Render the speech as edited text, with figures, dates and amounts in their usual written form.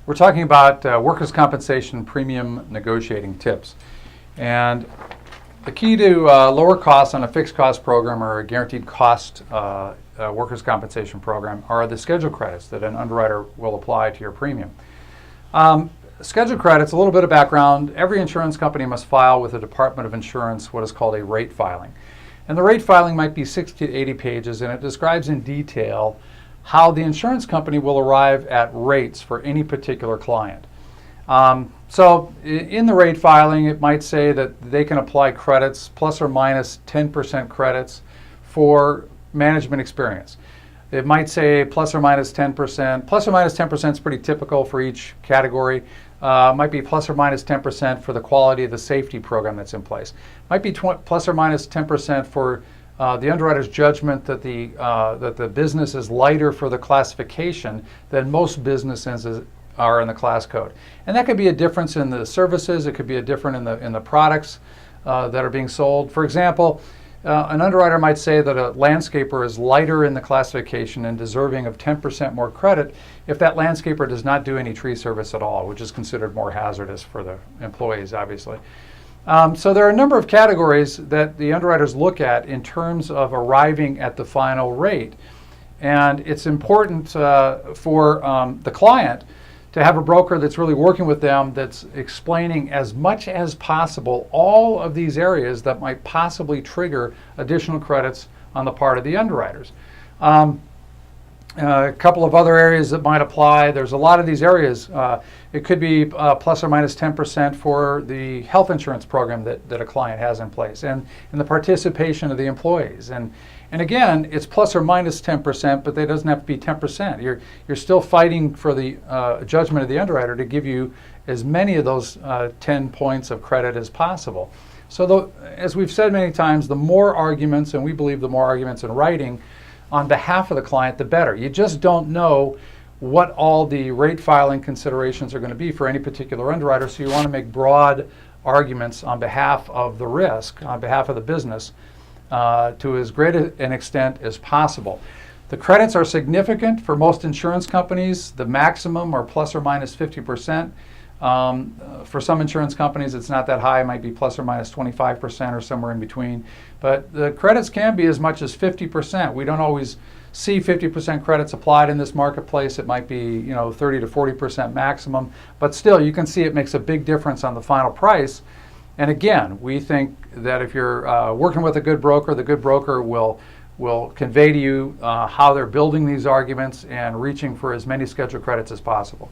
We're talking about workers' compensation premium negotiating tips. And the key to lower costs on a fixed cost program or a guaranteed cost workers' compensation program are the schedule credits that an underwriter will apply to your premium. Schedule credits, a little bit of background, every insurance company must file with the Department of Insurance what is called a rate filing. And the rate filing might be 60 to 80 pages, and it describes in detail how the insurance company will arrive at rates for any particular client. So in the rate filing, it might say that they can apply credits, plus or minus 10% credits for management experience. It might say plus or minus 10%. Plus or minus 10% is pretty typical for each category. Might be plus or minus 10% for the quality of the safety program that's in place. Might be plus or minus 10% for the underwriter's judgment that the business is lighter for the classification than most businesses are in the class code. And that could be a difference in the services. It could be a difference in the products that are being sold. For example, an underwriter might say that a landscaper is lighter in the classification and deserving of 10% more credit if that landscaper does not do any tree service at all, which is considered more hazardous for the employees, obviously. So there are a number of categories that the underwriters look at in terms of arriving at the final rate. And it's important for the client to have a broker that's really working with them, that's explaining as much as possible all of these areas that might possibly trigger additional credits on the part of the underwriters. A couple of other areas that might apply. There's a lot of these areas. It could be plus or minus 10% for the health insurance program that a client has in place, and the participation of the employees. And again, it's plus or minus 10%, but it doesn't have to be 10%. You're still fighting for the judgment of the underwriter to give you as many of those 10 points of credit as possible. So as we've said many times, the more arguments, and we believe the more arguments in writing on behalf of the client, the better. You just don't know what all the rate filing considerations are going to be for any particular underwriter, so you want to make broad arguments on behalf of the risk, on behalf of the business, to as great an extent as possible. The credits are significant for most insurance companies. The maximum are plus or minus 50%. For some insurance companies, it's not that high. It might be plus or minus 25% or somewhere in between. But the credits can be as much as 50%. We don't always see 50% credits applied in this marketplace. It might be 30 to 40% maximum. But still, you can see it makes a big difference on the final price. And again, we think that if you're working with a good broker, the good broker will convey to you how they're building these arguments and reaching for as many scheduled credits as possible.